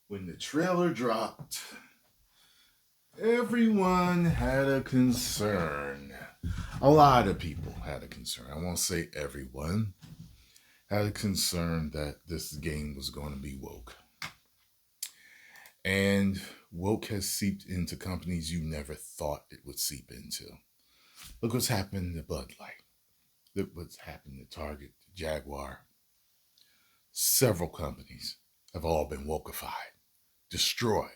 When the trailer dropped, everyone had a concern. A lot of people had a concern. I won't say everyone had a concern that this game was going to be woke. And woke has seeped into companies you never thought it would seep into. Look what's happened to Bud Light. Look what's happened to Target, to Jaguar. Several companies have all been wokeified, destroyed.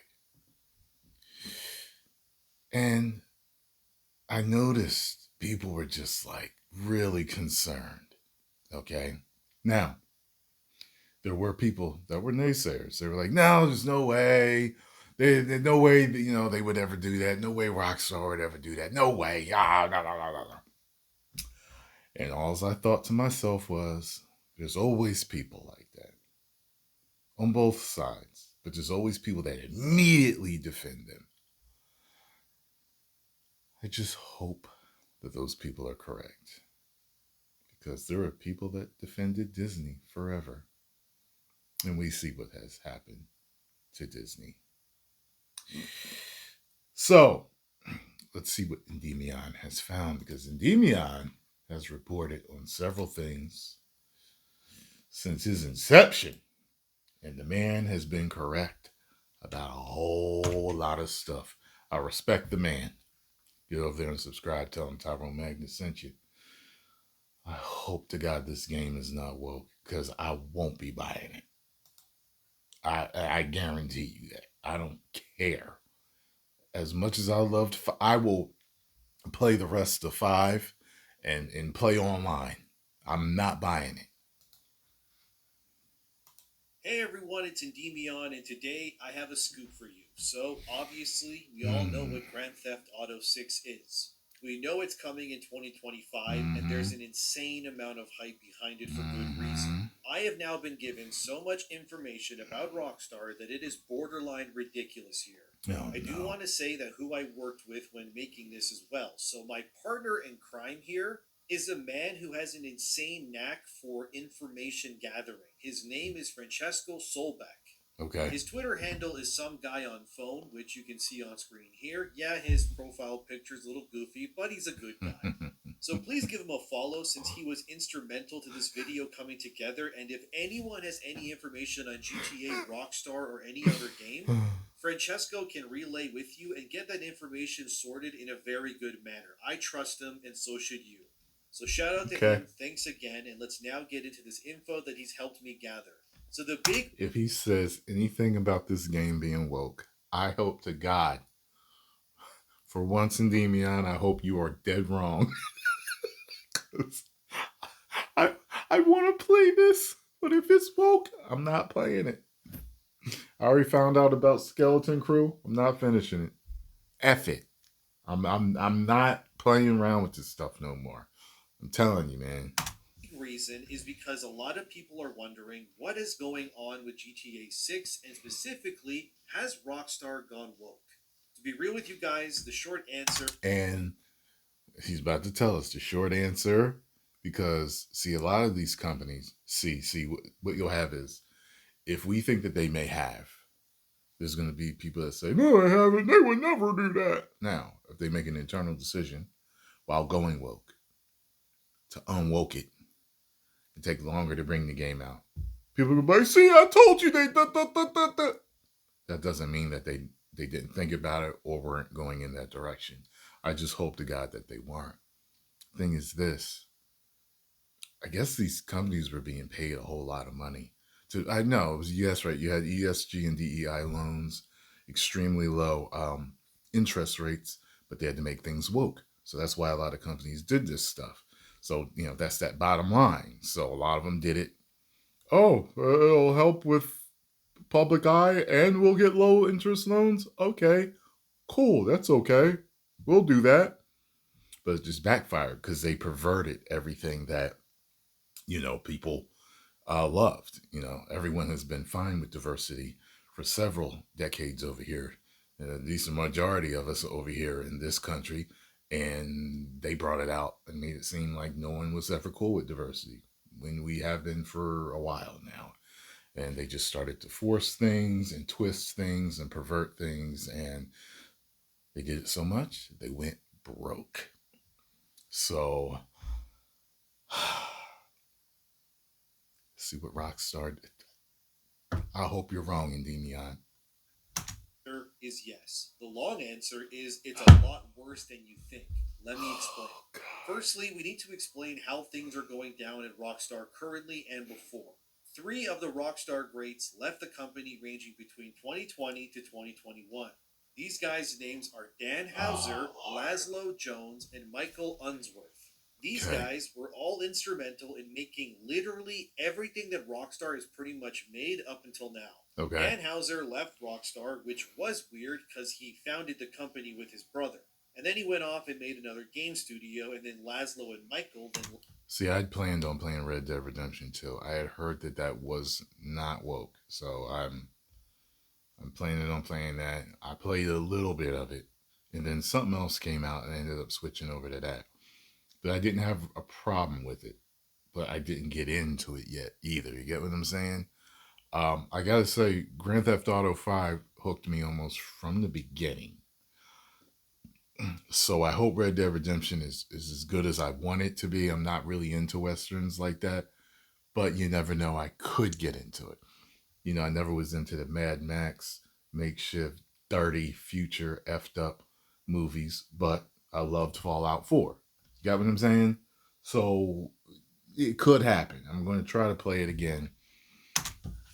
And I noticed people were just like really concerned. Okay. Now, there were people that were naysayers. They were like, no, there's no way. There's no way that, they would ever do that. No way Rockstar would ever do that. No way. Ah, no, no, no, no, no. And all I thought to myself was, there's always people like that on both sides. But there's always people that immediately defend them. I just hope that those people are correct. Because there are people that defended Disney forever. And we see what has happened to Disney. So, let's see what Endymion has found. Because Endymion has reported on several things since his inception. And the man has been correct about a whole lot of stuff. I respect the man. Get over there and subscribe. Tell him Tyrone Magnus sent you. I hope to God this game is not woke, because I won't be buying it. I guarantee you that. I don't care. As much as I loved, I will play the rest of 5 and play online. I'm not buying it. Hey everyone, it's Endymion, and today I have a scoop for you. So, obviously, we all know what Grand Theft Auto 6 is. We know it's coming in 2025, and there's an insane amount of hype behind it for good reason. I have now been given so much information about Rockstar that it is borderline ridiculous here. Oh, I do no. want to say that who I worked with when making this as well. So, my partner in crime here is a man who has an insane knack for information gathering. His name is Francesco Solbeck. Okay. His Twitter handle is some guy on phone, which you can see on screen here. Yeah, his profile picture is a little goofy, but he's a good guy. So please give him a follow, since he was instrumental to this video coming together. And if anyone has any information on GTA, Rockstar, or any other game, Francesco can relay with you and get that information sorted in a very good manner. I trust him, and so should you. So shout out to him, thanks again, and let's now get into this info that he's helped me gather. So the big... If he says anything about this game being woke, I hope to God, for once, Endymion, I hope you are dead wrong. I want to play this, but if it's woke, I'm not playing it. I already found out about Skeleton Crew. I'm not finishing it. F it. I'm not playing around with this stuff no more. I'm telling you, man. Reason is because a lot of people are wondering what is going on with GTA 6, and specifically, has Rockstar gone woke? To be real with you guys, the short answer... And he's about to tell us the short answer, because see, a lot of these companies, what you'll have is, if we think that they may have, there's going to be people that say, no, I haven't, they would never do that. Now, if they make an internal decision while going woke to unwoke it and take longer to bring the game out, people will be like, see, I told you they That doesn't mean that they didn't think about it or weren't going in that direction. I just hope to God that they weren't. Thing is this, I guess these companies were being paid a whole lot of money. I know, it was, yes, right, you had ESG and DEI loans, extremely low interest rates, but they had to make things woke. So that's why a lot of companies did this stuff. So, that's that bottom line. So a lot of them did it. Oh, it'll help with public eye and we'll get low interest loans. Okay, cool. That's okay. We'll do that. But it just backfired because they perverted everything that, people loved. Everyone has been fine with diversity for several decades over here. At least the majority of us over here in this country. And they brought it out and made it seem like no one was ever cool with diversity, when we have been for a while now. and they just started to force things and twist things and pervert things, and they did it so much they went broke. So see what Rockstar did. I hope you're wrong, Endymion. Answer is yes. The long answer is it's a lot worse than you think. Let me explain. Oh, God. Firstly, we need to explain how things are going down at Rockstar currently and before. Three of the Rockstar greats left the company ranging between 2020 to 2021. These guys' names are Dan Houser, Oh, Laszlo Jones, and Michael Unsworth. These okay. guys were all instrumental in making literally everything that Rockstar has pretty much made up until now. Okay. Dan Houser left Rockstar, which was weird because he founded the company with his brother. And then he went off and made another game studio, and then Laszlo and Michael then. See, I'd planned on playing Red Dead Redemption 2. I had heard that that was not woke, so I'm planning on playing that. I played a little bit of it, and then something else came out, and I ended up switching over to that. But I didn't have a problem with it, but I didn't get into it yet either. You get what I'm saying? I gotta say, Grand Theft Auto 5 hooked me almost from the beginning. So I hope Red Dead Redemption is as good as I want it to be. I'm not really into westerns like that, but you never know. I could get into it. You know, I never was into the Mad Max makeshift, dirty, future, effed up movies, but I loved Fallout 4. You got what I'm saying? So it could happen. I'm going to try to play it again.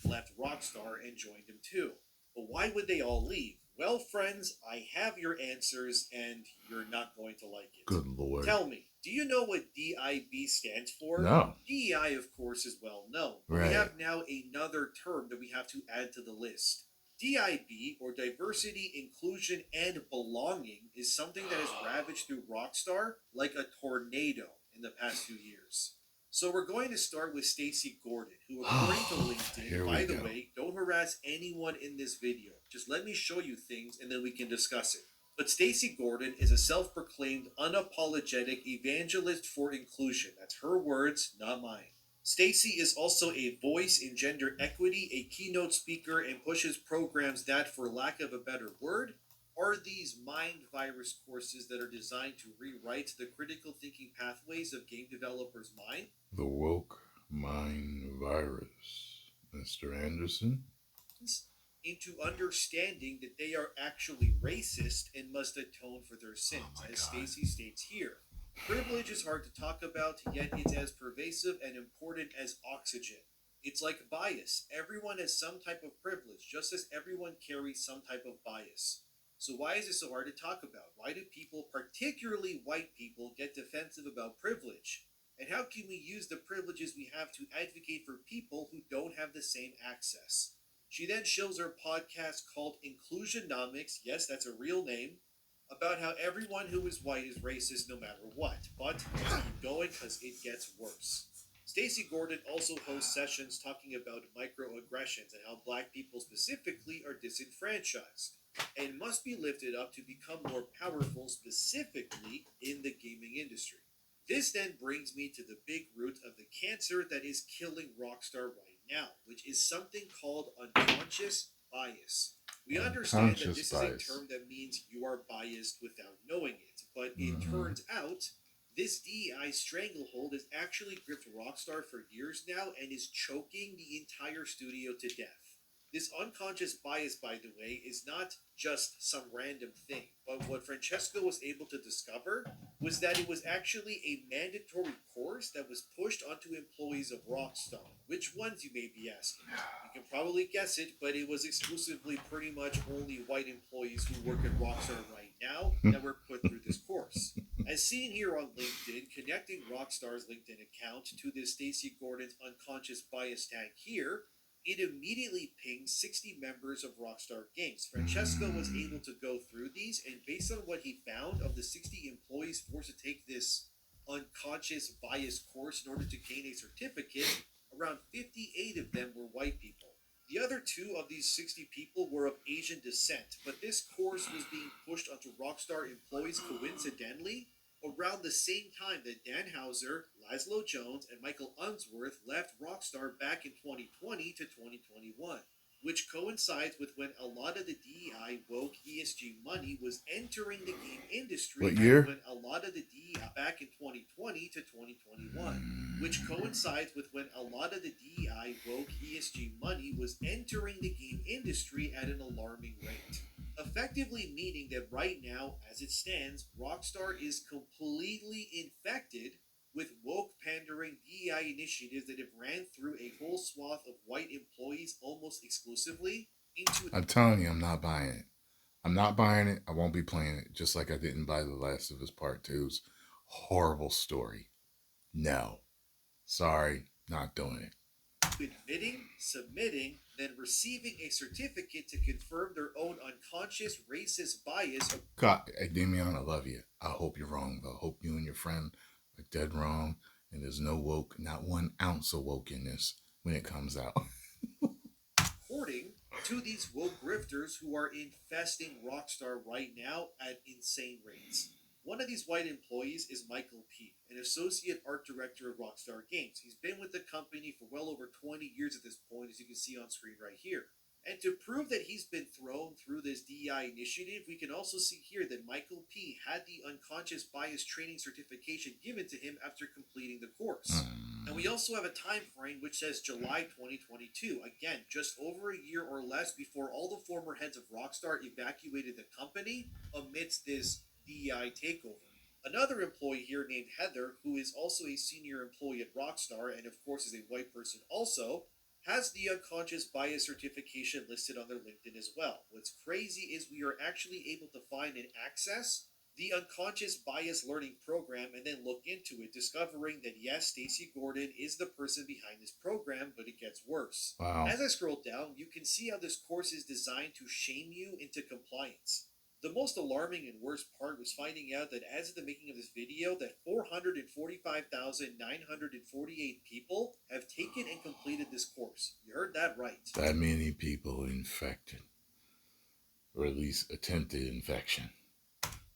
Left Rockstar and joined him too. But why would they all leave? Well, friends, I have your answers, and you're not going to like it. Good Lord. Tell me, do you know what DIB stands for? No. DEI, of course, is well known. But Right. we have now another term that we have to add to the list. DIB, or Diversity, Inclusion, and Belonging, is something that has ravaged through Rockstar like a tornado in the past few years. So we're going to start with Stacy Gordon, who, according to LinkedIn, by the way, don't harass anyone in this video. Just let me show you things and then we can discuss it. But Stacy Gordon is a self-proclaimed, unapologetic evangelist for inclusion. That's her words, not mine. Stacy is also a voice in gender equity, a keynote speaker, and pushes programs that, for lack of a better word, are these mind virus courses that are designed to rewrite the critical thinking pathways of game developers' mind. The woke mind virus, Mr. Anderson. Into understanding that they are actually racist and must atone for their sins, as Stacy states here. Privilege is hard to talk about, yet it's as pervasive and important as oxygen. It's like bias. Everyone has some type of privilege, just as everyone carries some type of bias. So why is it so hard to talk about? Why do people, particularly white people, get defensive about privilege? And how can we use the privileges we have to advocate for people who don't have the same access? She then shows her podcast called Inclusionomics, yes, that's a real name, about how everyone who is white is racist no matter what. But let's keep going because it gets worse. Stacey Gordon also hosts sessions talking about microaggressions and how black people specifically are disenfranchised and must be lifted up to become more powerful, specifically in the gaming industry. This then brings me to the big root of the cancer that is killing Rockstar right now, which is something called unconscious bias. We understand that this is a term that means you are biased without knowing it, but it turns out this DEI stranglehold has actually gripped Rockstar for years now and is choking the entire studio to death. This unconscious bias, by the way, is not just some random thing, but what Francesco was able to discover was that it was actually a mandatory course that was pushed onto employees of Rockstar. Which ones, you may be asking? You can probably guess it, but it was exclusively pretty much only white employees who work at Rockstar right now that were put through this course. As seen here on LinkedIn, connecting Rockstar's LinkedIn account to this Stacy Gordon's unconscious bias tag here, it immediately pinged 60 members of Rockstar Games. Francesco was able to go through these, and based on what he found of the 60 employees forced to take this unconscious bias course in order to gain a certificate, around 58 of them were white people. The other two of these 60 people were of Asian descent, but this course was being pushed onto Rockstar employees coincidentally around the same time that Dan Houser, Laszlo Jones and Michael Unsworth left Rockstar back in 2020 to 2021, which coincides with when a lot of the DEI woke ESG money was entering the game industry. What year? When a lot of the DEI back in 2020 to 2021, which coincides with when a lot of the DEI woke ESG money was entering the game industry at an alarming rate. Effectively meaning that right now, as it stands, Rockstar is completely infected with woke pandering DEI initiatives that have ran through a whole swath of white employees almost exclusively into. I'm telling you, I'm not buying it. I'm not buying it. I won't be playing it. Just like I didn't buy The Last of Us Part 2's horrible story. No. Sorry, not doing it. Admitting, submitting, then receiving a certificate to confirm their own unconscious racist bias. God, hey, Damian, I love you. I hope you're wrong, though. I hope you and your friend are dead wrong, and there's no woke, not 1 ounce of woke in this when it comes out. According to these woke grifters who are infesting Rockstar right now at insane rates. One of these white employees is Michael P., an associate art director at Rockstar Games. He's been with the company for well over 20 years at this point, as you can see on screen right here. And to prove that he's been thrown through this DEI initiative, we can also see here that Michael P. had the unconscious bias training certification given to him after completing the course. And we also have a time frame which says July 2022. Again, just over a year or less before all the former heads of Rockstar evacuated the company amidst this DEI takeover. Another employee here named Heather, who is also a senior employee at Rockstar and of course is a white person also, has the unconscious bias certification listed on their LinkedIn as well. What's crazy is we are actually able to find and access the unconscious bias learning program and then look into it, discovering that yes, Stacy Gordon is the person behind this program, but it gets worse. Wow. As I scroll down, you can see how this course is designed to shame you into compliance. The most alarming and worst part was finding out that as of the making of this video, that 445,948 people have taken and completed this course. You heard that right. That many people infected, or at least attempted infection.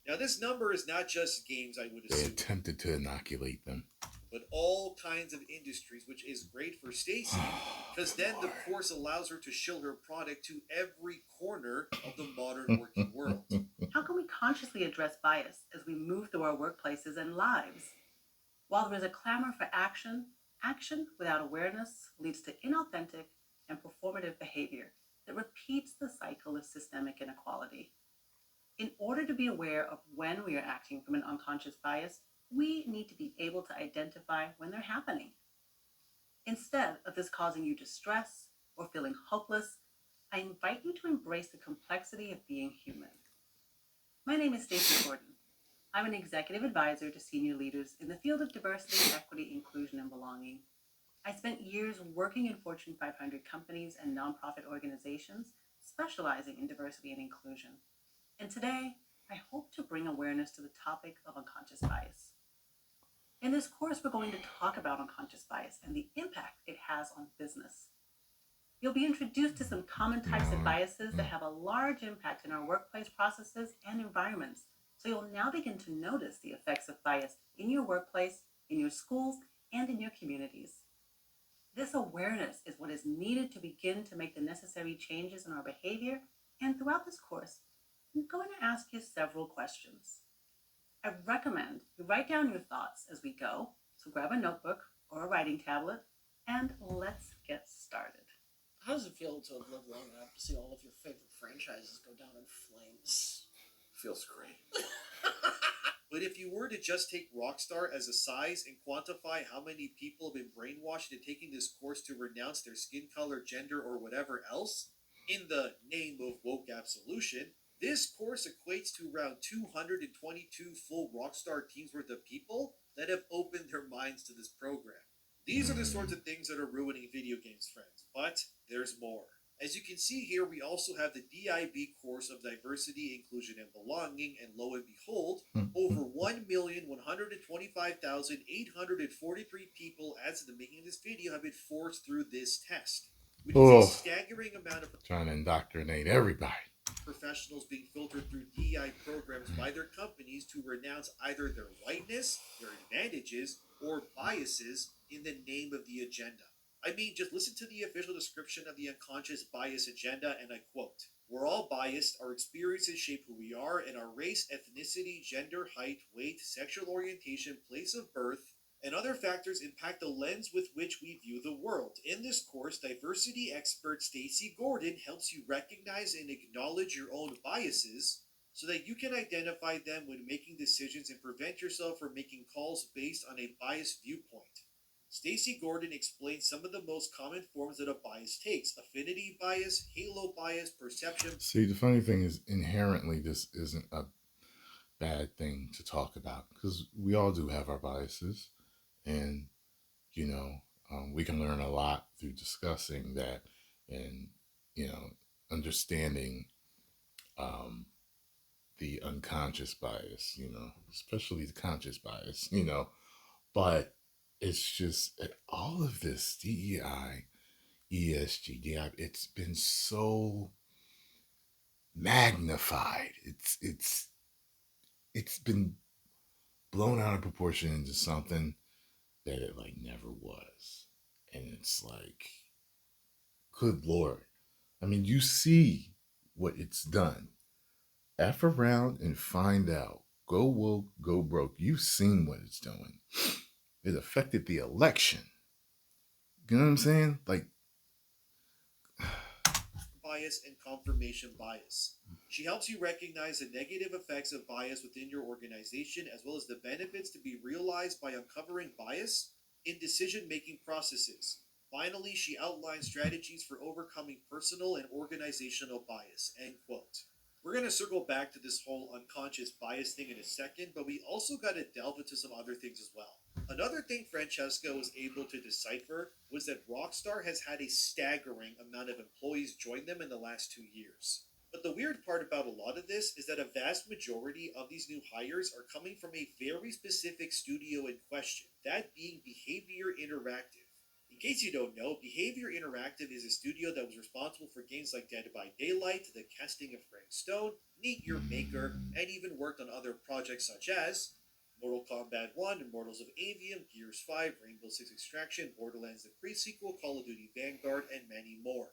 Now, this number is not just games, I would assume. They attempted to inoculate them. But all kinds of industries, which is great for Stacy, because then the course allows her to shill her product to every corner of the modern working world. How can we consciously address bias as we move through our workplaces and lives? While there is a clamor for action, action without awareness leads to inauthentic and performative behavior that repeats the cycle of systemic inequality. In order to be aware of when we are acting from an unconscious bias, we need to be able to identify when they're happening. Instead of this causing you distress or feeling hopeless, I invite you to embrace the complexity of being human. My name is Stacy Gordon. I'm an executive advisor to senior leaders in the field of diversity, equity, inclusion, and belonging. I spent years working in Fortune 500 companies and nonprofit organizations specializing in diversity and inclusion. And today, I hope to bring awareness to the topic of unconscious bias. In this course, we're going to talk about unconscious bias and the impact it has on business. You'll be introduced to some common types of biases that have a large impact in our workplace processes and environments. So you'll now begin to notice the effects of bias in your workplace, in your schools, and in your communities. This awareness is what is needed to begin to make the necessary changes in our behavior. And throughout this course, I'm going to ask you several questions. I recommend you write down your thoughts as we go, so grab a notebook or a writing tablet, and let's get started. How does it feel to have lived long enough to see all of your favorite franchises go down in flames? Feels great. But if you were to just take Rockstar as a size and quantify how many people have been brainwashed into taking this course to renounce their skin color, gender, or whatever else, in the name of woke absolution, this course equates to around 222 full Rockstar teams worth of people that have opened their minds to this program. These are the sorts of things that are ruining video games, friends, but there's more. As you can see here, we also have the DIB course of Diversity, Inclusion, and Belonging, and lo and behold, over 1,125,843 people as of the making of this video have been forced through this test, which is a staggering amount of... Trying to indoctrinate everybody. Professionals being filtered through DEI programs by their companies to renounce either their whiteness, their advantages, or biases in the name of the agenda. I mean, just listen to the official description of the unconscious bias agenda, and I quote: "We're all biased, our experiences shape who we are, and our race, ethnicity, gender, height, weight, sexual orientation, place of birth, and other factors impact the lens with which we view the world. In this course, diversity expert Stacy Gordon helps you recognize and acknowledge your own biases so that you can identify them when making decisions and prevent yourself from making calls based on a biased viewpoint. Stacy Gordon explains some of the most common forms that a bias takes: affinity bias, halo bias, perception." See, the funny thing is, inherently, this isn't a bad thing to talk about because we all do have our biases, and you know, we can learn a lot through discussing that and you know, understanding um, the unconscious bias, especially the conscious bias, but it's just all of this DEI, ESG, DI, it's been so magnified. It's been blown out of proportion into something that it like never was. And it's like, good Lord. I mean, you see what it's done. F around and find out. Go woke, go broke. You've seen what it's doing. It affected the election. You know what I'm saying? Like, Bias and confirmation bias. She helps you recognize the negative effects of bias within your organization as well as the benefits to be realized by uncovering bias in decision making processes. Finally, she outlines strategies for overcoming personal and organizational bias. End quote. We're going to circle back to this whole unconscious bias thing in a second, but we also got to delve into some other things as well. Another thing Francesca was able to decipher was that Rockstar has had a staggering amount of employees join them in the last 2 years. But the weird part about a lot of this is that a vast majority of these new hires are coming from a very specific studio in question, that being Behavior Interactive. In case you don't know, Behavior Interactive is a studio that was responsible for games like Dead by Daylight, The Casting of Frank Stone, Meet Your Maker, and even worked on other projects such as Mortal Kombat 1, Immortals of Avium, Gears 5, Rainbow Six Extraction, Borderlands the pre-sequel, Call of Duty Vanguard, and many more.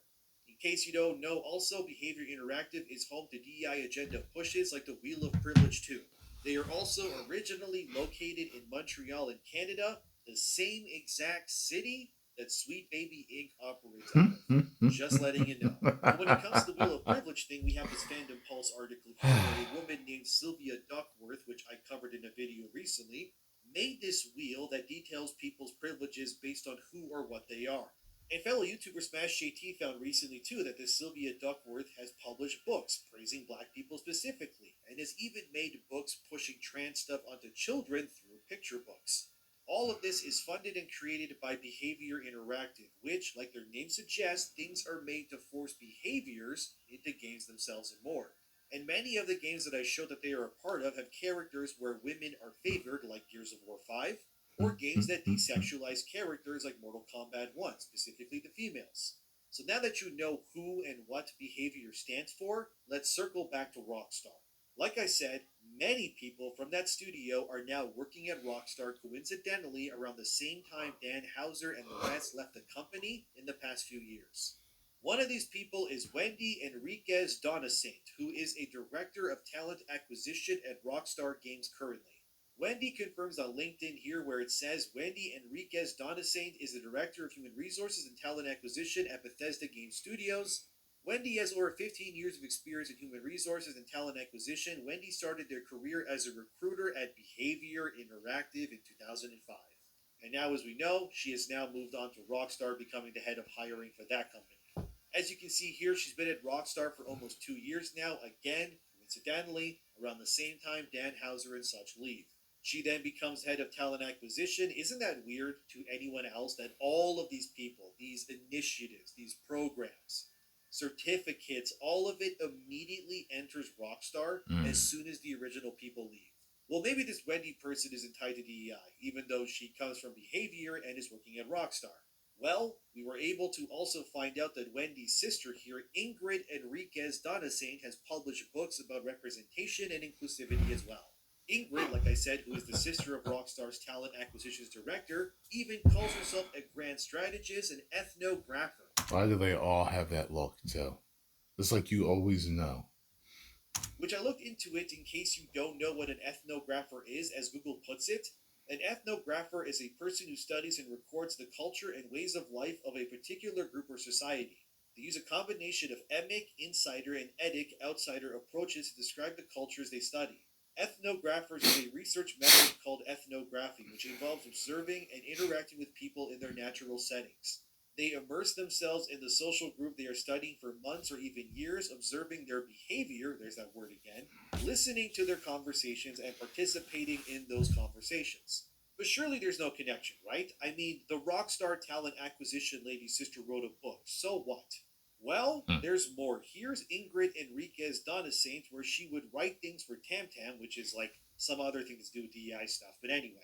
In case you don't know, also, Behavior Interactive is home to DEI agenda pushes like the Wheel of Privilege 2. They are also originally located in Montreal in Canada, the same exact city that Sweet Baby Inc. operates out of. Just letting you know. But when it comes to the Wheel of Privilege thing, we have this Fandom Pulse article here where a woman named Sylvia Duckworth, which I covered in a video recently, made this wheel that details people's privileges based on who or what they are. And fellow YouTuber Smash JT found recently too that this Sylvia Duckworth has published books praising black people specifically, and has even made books pushing trans stuff onto children through picture books. All of this is funded and created by Behavior Interactive, which, like their name suggests, things are made to force behaviors into games themselves and more. And many of the games that I showed that they are a part of have characters where women are favored, like Gears of War 5, or games that desexualize characters like Mortal Kombat 1, specifically the females. So now that you know who and what Behavior stands for, let's circle back to Rockstar. Like I said, many people from that studio are now working at Rockstar coincidentally around the same time Dan Houser and the rest left the company in the past few years. One of these people is Wendy Enriquez Donasaint, who is a director of talent acquisition at Rockstar Games currently. Wendy confirms on LinkedIn here where it says Wendy Enriquez Donasaint is the Director of Human Resources and Talent Acquisition at Bethesda Game Studios. Wendy has over 15 years of experience in human resources and talent acquisition. Wendy started their career as a recruiter at Behavior Interactive in 2005. And now, as we know, she has now moved on to Rockstar, becoming the head of hiring for that company. As you can see here, she's been at Rockstar for almost 2 years now, again, coincidentally, around the same time Dan Houser and such leave. She then becomes head of talent acquisition. Isn't that weird to anyone else that all of these people, these initiatives, these programs, certificates, all of it immediately enters Rockstar as soon as the original people leave? Well, maybe this Wendy person isn't tied to DEI, even though she comes from Behavior and is working at Rockstar. Well, we were able to also find out that Wendy's sister here, Ingrid Enriquez Donasaint, has published books about representation and inclusivity as well. Ingrid, like I said, who is the sister of Rockstar's talent acquisitions director, even calls herself a grand strategist and ethnographer. Why do they all have that look, too? It's like you always know. Which I looked into it in case you don't know what an ethnographer is, as Google puts it. An ethnographer is a person who studies and records the culture and ways of life of a particular group or society. They use a combination of emic, insider, and etic, outsider approaches to describe the cultures they study. Ethnographers use a research method called ethnography, which involves observing and interacting with people in their natural settings. They immerse themselves in the social group they are studying for months or even years, observing their behavior, there's that word again, listening to their conversations, and participating in those conversations. But surely there's no connection, right? I mean, the rockstar talent acquisition lady's sister wrote a book, so what? Well, there's more. Here's Ingrid Enriquez Donasaint, where she would write things for Tam Tam, which is like some other thing to do with DEI stuff, but anyway,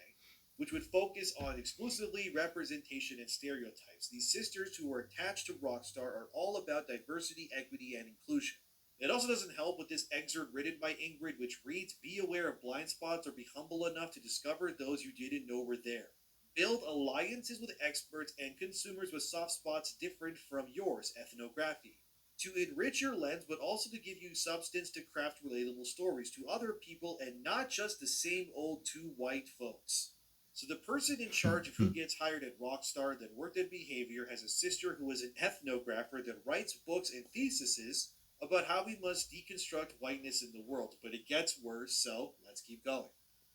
which would focus on exclusively representation and stereotypes. These sisters who are attached to Rockstar are all about diversity, equity, and inclusion. It also doesn't help with this excerpt written by Ingrid, which reads, "Be aware of blind spots or be humble enough to discover those you didn't know were there. Build alliances with experts and consumers with soft spots different from yours, ethnography. To enrich your lens, but also to give you substance to craft relatable stories to other people and not just the same old two white folks." So the person in charge of who gets hired at Rockstar that worked at Behavior has a sister who is an ethnographer that writes books and theses about how we must deconstruct whiteness in the world. But it gets worse, so let's keep going.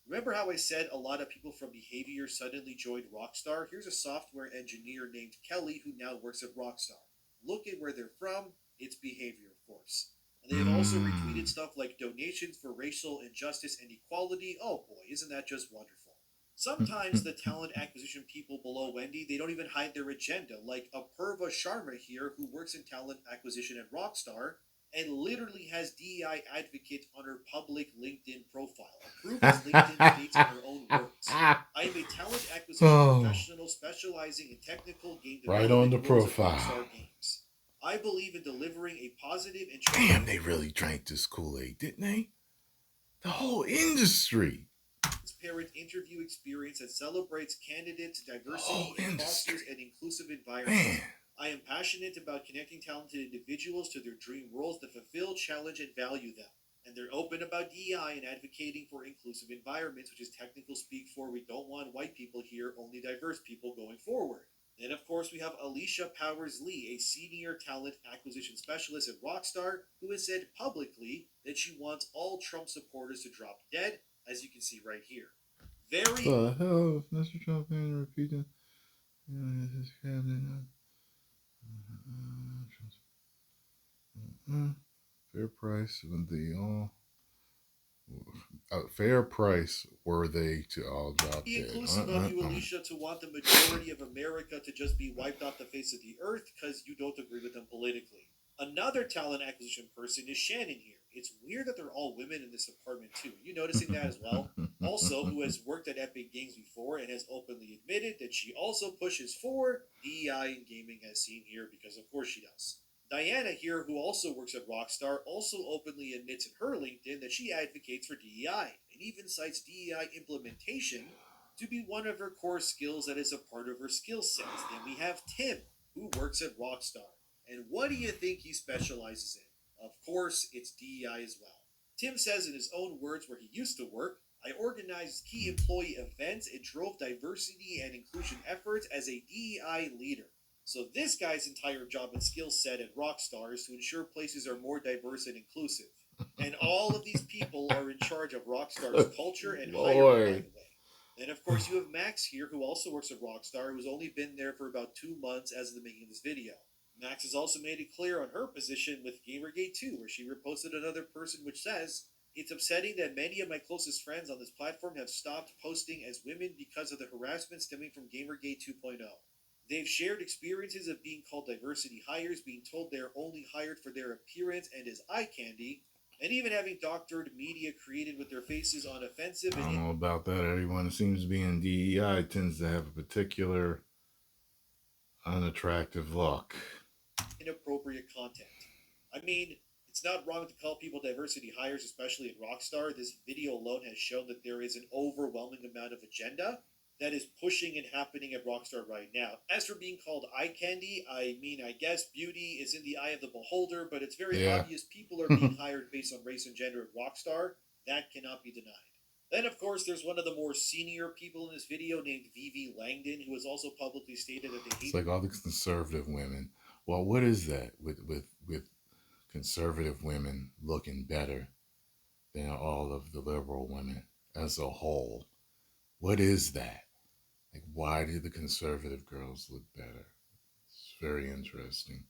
Remember how I said a lot of people from Behavior suddenly joined Rockstar? Here's a software engineer named Kelly who now works at Rockstar. Look at where they're from. It's Behavior, of course. And they have also retweeted stuff like donations for racial injustice and equality. Oh boy, isn't that just wonderful? Sometimes the talent acquisition people below Wendy, they don't even hide their agenda, like Apurva Sharma here, who works in talent acquisition at Rockstar, and literally has DEI advocate on her public LinkedIn profile. Approved as LinkedIn states in her own words. I am a talent acquisition professional specializing in technical game Right on development the roles at profile. Rockstar Games. I believe in delivering a positive and Damn, they really drank this Kool-Aid, didn't they? The whole industry. transparent interview experience that celebrates candidates' diversity and fosters an inclusive environment. Man. I am passionate about connecting talented individuals to their dream roles that fulfill, challenge, and value them. And they're open about DEI and advocating for inclusive environments, which is technical speak for we don't want white people here, only diverse people going forward. Then, of course, we have Alicia Powers Lee, a senior talent acquisition specialist at Rockstar, who has said publicly that she wants all Trump supporters to drop dead, as you can see right here. Very. The hell is Mr. Trump being repeated? His cabinet. Fair price when they all. Fair price were they to all drop Be dead. inclusive of you, Alicia, to want the majority of America to just be wiped off the face of the earth because you don't agree with them politically. Another talent acquisition person is Shannon here. It's weird that they're all women in this department too. Are you noticing that as well? Also, who has worked at Epic Games before and has openly admitted that she also pushes for DEI in gaming, as seen here, because of course she does. Diana here, who also works at Rockstar, also openly admits in her LinkedIn that she advocates for DEI and even cites DEI implementation to be one of her core skills that is a part of her skill set. Then we have Tim, who works at Rockstar. And what do you think he specializes in? Of course, it's DEI as well. Tim says in his own words where he used to work, I organized key employee events and drove diversity and inclusion efforts as a DEI leader. So this guy's entire job and skill set at Rockstar is to ensure places are more diverse and inclusive. And all of these people are in charge of Rockstar's culture and hiring, by the way. Then, of course, you have Max here, who also works at Rockstar, who's only been there for about 2 months as of the making of this video. Max has also made it clear on her position with Gamergate 2, where she reposted another person which says, it's upsetting that many of my closest friends on this platform have stopped posting as women because of the harassment stemming from Gamergate 2.0. They've shared experiences of being called diversity hires, being told they're only hired for their appearance and as eye candy, and even having doctored media created with their faces on offensive. I don't know about that. Everyone who seems to be in DEI tends to have a particular unattractive look. Inappropriate content. I mean, it's not wrong to call people diversity hires, especially at Rockstar. This video alone has shown that there is an overwhelming amount of agenda that is pushing and happening at Rockstar right now. As for being called eye candy, I mean, I guess beauty is in the eye of the beholder, but it's very Yeah. obvious people are being hired based on race and gender at Rockstar. That cannot be denied. Then, of course, there's one of the more senior people in this video named Vivi Langdon, who has also publicly stated that they hate. It's like all the conservative women. Well, what is that with conservative women looking better than all of the liberal women as a whole? What is that? Like, why do the conservative girls look better? It's very interesting.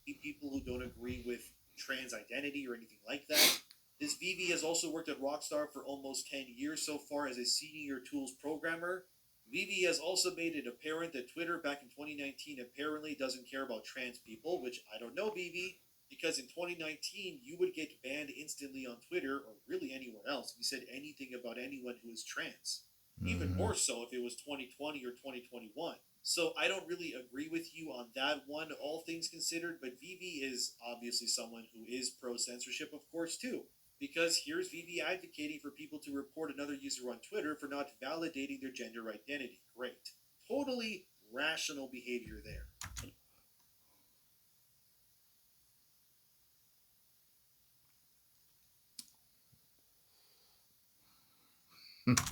People who don't agree with trans identity or anything like that. This Vivi has also worked at Rockstar for almost 10 years so far as a senior tools programmer. Vivi has also made it apparent that Twitter back in 2019 apparently doesn't care about trans people, which I don't know, Vivi, because in 2019 you would get banned instantly on Twitter or really anywhere else if you said anything about anyone who is trans. Even more so if it was 2020 or 2021. So I don't really agree with you on that one, all things considered, but Vivi is obviously someone who is pro-censorship, of course, too. Because here's Vivi advocating for people to report another user on Twitter for not validating their gender identity. Great. Totally rational behavior there.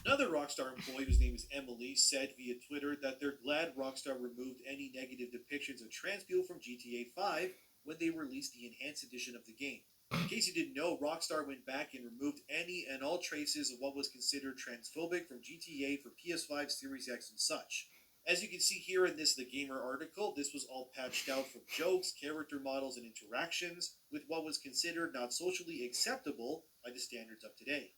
Another Rockstar employee whose name is Emily said via Twitter that they're glad Rockstar removed any negative depictions of trans people from GTA 5 when they released the enhanced edition of the game. In case you didn't know, Rockstar went back and removed any and all traces of what was considered transphobic from GTA for PS5, Series X, and such. As you can see here in this The Gamer article, this was all patched out from jokes, character models, and interactions with what was considered not socially acceptable by the standards of today.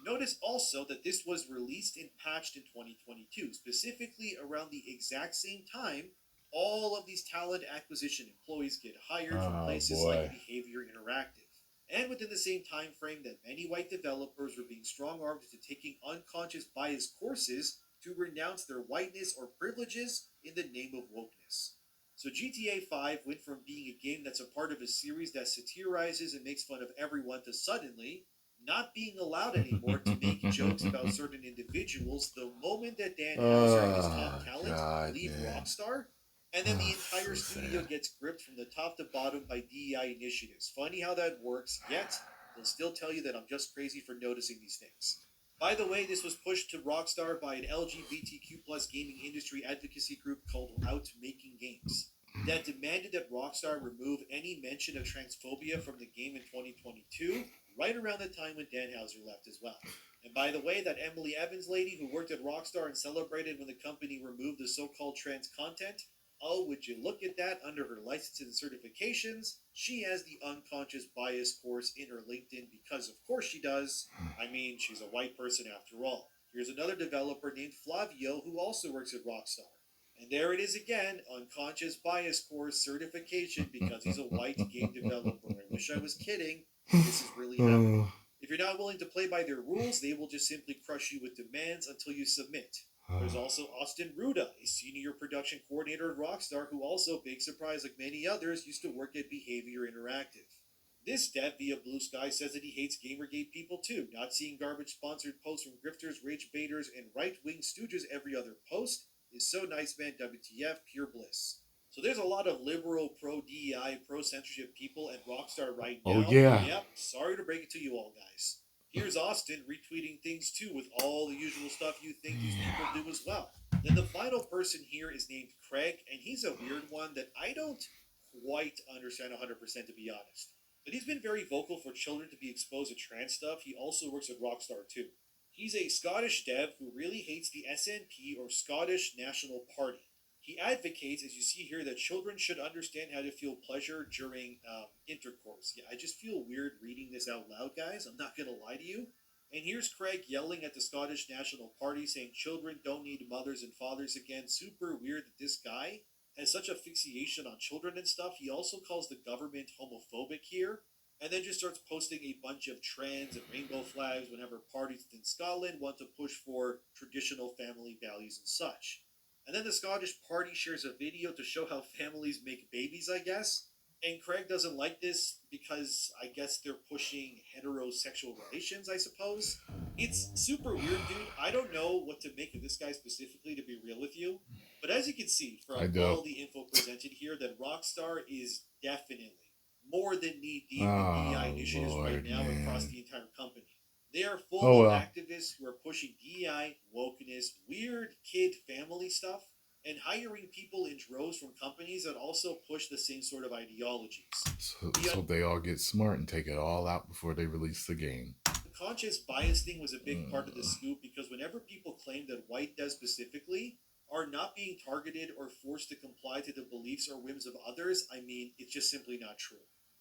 Notice also that this was released and patched in 2022, specifically around the exact same time all of these talent acquisition employees get hired from places like Behavior Interactive. And within the same time frame that many white developers were being strong-armed into taking unconscious bias courses to renounce their whiteness or privileges in the name of wokeness. So GTA 5 went from being a game that's a part of a series that satirizes and makes fun of everyone to suddenly not being allowed anymore to make jokes about certain individuals the moment that Dan Houser and his top talent leave Rockstar, and then the entire studio gets gripped from the top to bottom by DEI initiatives. Funny how that works, yet they'll still tell you that I'm just crazy for noticing these things. By the way, this was pushed to Rockstar by an LGBTQ plus gaming industry advocacy group called Out Making Games that demanded that Rockstar remove any mention of transphobia from the game in 2022, right around the time when Dan Houser left as well. And by the way, that Emily Evans lady who worked at Rockstar and celebrated when the company removed the so-called trans content, oh, would you look at that, under her licenses and certifications, she has the unconscious bias course in her LinkedIn because of course she does. I mean, she's a white person after all. Here's another developer named Flavio who also works at Rockstar. And there it is again, unconscious bias course certification because he's a white game developer. I wish I was kidding. This is really happening. If you're not willing to play by their rules, they will just simply crush you with demands until you submit. There's also Austin Ruda, a senior production coordinator at Rockstar who also, big surprise like many others, used to work at Behavior Interactive. This dev via Blue Sky says that he hates Gamergate people too, not seeing garbage-sponsored posts from grifters, rage baiters, and right-wing stooges every other post is so nice, man. WTF, pure bliss. So there's a lot of liberal, pro-DEI, pro-censorship people at Rockstar right now. Oh, yeah. Yep, sorry to break it to you all, guys. Here's Austin retweeting things too with all the usual stuff you think these people do as well. Then the final person here is named Craig, and he's a weird one that I don't quite understand 100% to be honest. But he's been very vocal for children to be exposed to trans stuff. He also works at Rockstar too. He's a Scottish dev who really hates the SNP or Scottish National Party. He advocates, as you see here, that children should understand how to feel pleasure during intercourse. Yeah, I just feel weird reading this out loud, guys. I'm not going to lie to you. And here's Craig yelling at the Scottish National Party, saying children don't need mothers and fathers again. Super weird that this guy has such a fixation on children and stuff. He also calls the government homophobic here, and then just starts posting a bunch of trans and rainbow flags whenever parties in Scotland want to push for traditional family values and such. And then the Scottish party shares a video to show how families make babies, I guess. And Craig doesn't like this because I guess they're pushing heterosexual relations, I suppose. It's super weird, dude. I don't know what to make of this guy specifically, to be real with you. But as you can see I from don't. all the info presented here, that Rockstar is definitely more than knee deep in DEI Oh initiatives right Lord, now across man. the entire company. They are Oh full of well. activists who are pushing DEI, wokeness, weird kid family stuff, and hiring people in droves from companies that also push the same sort of ideologies. Let's hope they all get smart and take it all out before they release the game. Unconscious bias thing was a big part of the Uh, scoop because whenever people claim that white devs specifically are not being targeted or forced to comply to the beliefs or whims of others, I mean, it's just simply not true.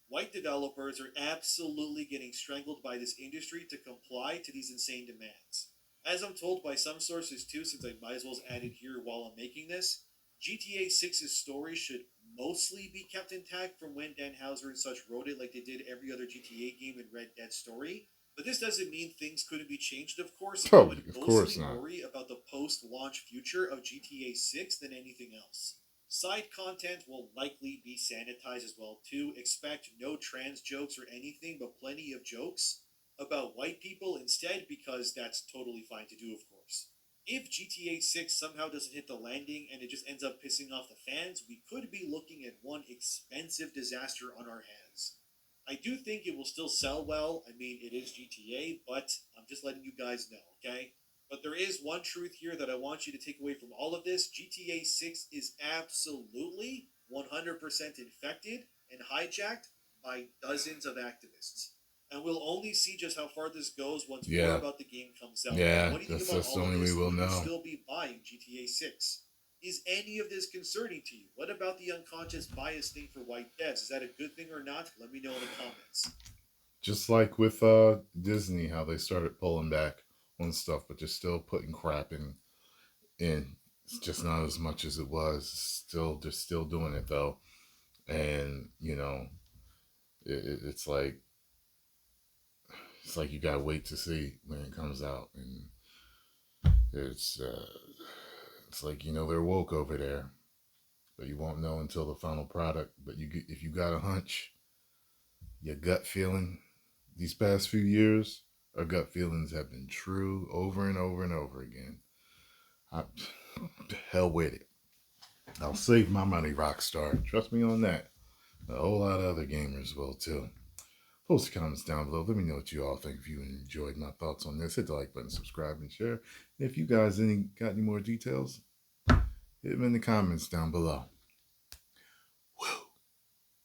White developers are absolutely getting strangled by this industry to comply to these insane demands. As I'm told by some sources too, since I might as well add it here while I'm making this, GTA 6's story should mostly be kept intact from when Dan Houser and such wrote it like they did every other GTA game in Red Dead story. But this doesn't mean things couldn't be changed, of course. I oh, would of course mostly not. worry about the post launch future of GTA 6 than anything else. Side content will likely be sanitized as well too. Expect no trans jokes or anything, but plenty of jokes about white people instead, because that's totally fine to do, of course. If GTA 6 somehow doesn't hit the landing and it just ends up pissing off the fans, we could be looking at one expensive disaster on our hands. I do think it will still sell well. I mean, it is GTA, but I'm just letting you guys know, okay? But there is one truth here that I want you to take away from all of this. GTA 6 is absolutely 100% infected and hijacked by dozens of activists. And we'll only see just how far this goes once more Yeah, about the game comes out. But yeah. what do you think about That's the all of only way this? we'll Will you know. still be buying GTA 6? Is any of this concerning to you? What about the unconscious bias thing for white devs? Is that a good thing or not? Let me know in the comments. Just like with Disney, how they started pulling back on stuff, but they're still putting crap in. It's just not as much as it was. Still, they're still doing it though, and it's like you gotta wait to see when it comes out, and it's uh, it's like they're woke over there, but you won't know until the final product. But if you got a hunch, your gut feeling, these past few years, our gut feelings have been true over and over and over again. I, hell with it. I'll save my money, Rockstar. Trust me on that. A whole lot of other gamers will too. Post the comments down below. Let me know what you all think. If you enjoyed my thoughts on this, hit the like button, subscribe, and share. And if you guys got any more details, hit them in the comments down below.